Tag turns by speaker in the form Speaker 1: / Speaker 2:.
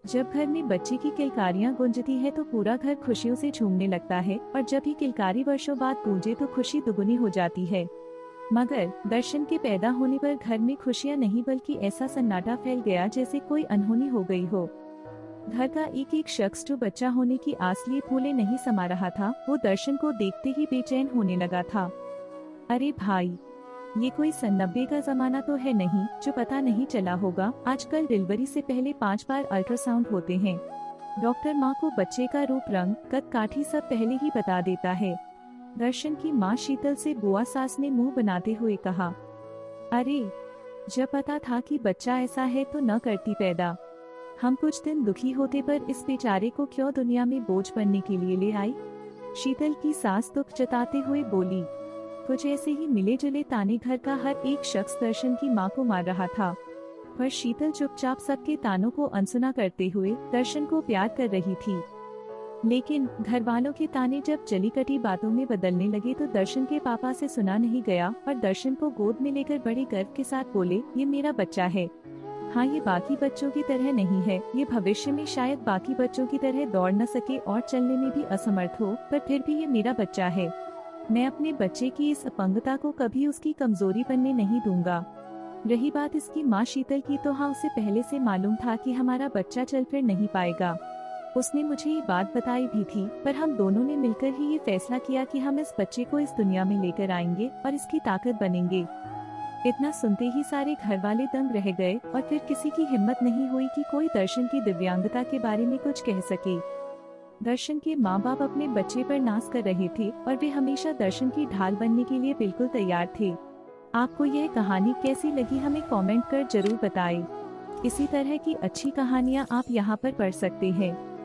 Speaker 1: जब घर में बच्चे की किलकारियां गूंजती है तो पूरा घर खुशियों से झूमने लगता है और जब ही किलकारी वर्षों बाद गूंजे तो खुशी दुगुनी हो जाती है। मगर दर्शन के पैदा होने पर घर में खुशियां नहीं बल्कि ऐसा सन्नाटा फैल गया जैसे कोई अनहोनी हो गई हो। घर का एक एक शख्स जो बच्चा होने की आस लिए फूले नहीं समा रहा था, वो दर्शन को देखते ही बेचैन होने लगा था। अरे भाई, ये कोई सन 90 का जमाना तो है नहीं जो पता नहीं चला होगा। आजकल डिलीवरी से पहले 5 बार अल्ट्रासाउंड होते हैं। डॉक्टर माँ को बच्चे का रूप, रंग, कद काठी सब पहले ही बता देता है। दर्शन की माँ शीतल से बुआ सास ने मुंह बनाते हुए कहा, अरे, जब पता था कि बच्चा ऐसा है तो न करती पैदा। हम कुछ दिन दुखी होते पर इस बेचारे को क्यों दुनिया में बोझ बनने के लिए ले आई। शीतल की सास दुख जताते हुए बोली। कुछ ऐसे ही मिले जुले ताने घर का हर एक शख्स दर्शन की माँ को मार रहा था, पर शीतल चुपचाप सबके तानों को अनसुना करते हुए दर्शन को प्यार कर रही थी। लेकिन घर वालों के ताने जब चली कटी बातों में बदलने लगे तो दर्शन के पापा से सुना नहीं गया और दर्शन को गोद में लेकर बड़े गर्व के साथ बोले, ये मेरा बच्चा है। हाँ, ये बाकी बच्चों की तरह नहीं है। ये भविष्य में शायद बाकी बच्चों की तरह दौड़ न सके और चलने में भी असमर्थ हो, पर फिर भी ये मेरा बच्चा है। मैं अपने बच्चे की इस अपंगता को कभी उसकी कमजोरी बनने नहीं दूंगा। रही बात इसकी माँ शीतल की, तो हाँ, उसे पहले से मालूम था कि हमारा बच्चा चल फिर नहीं पाएगा। उसने मुझे ये बात बताई भी थी, पर हम दोनों ने मिलकर ही ये फैसला किया कि हम इस बच्चे को इस दुनिया में लेकर आएंगे और इसकी ताकत बनेंगे। इतना सुनते ही सारे घर वाले दंग रह गए और फिर किसी की हिम्मत नहीं हुई कि कोई दर्शन की दिव्यांगता के बारे में कुछ कह सके। दर्शन के माँ बाप अपने बच्चे पर नाज कर रहे थे और वे हमेशा दर्शन की ढाल बनने के लिए बिल्कुल तैयार थे। आपको यह कहानी कैसी लगी हमें कमेंट कर जरूर बताएं। इसी तरह की अच्छी कहानियाँ आप यहाँ पर पढ़ सकते हैं।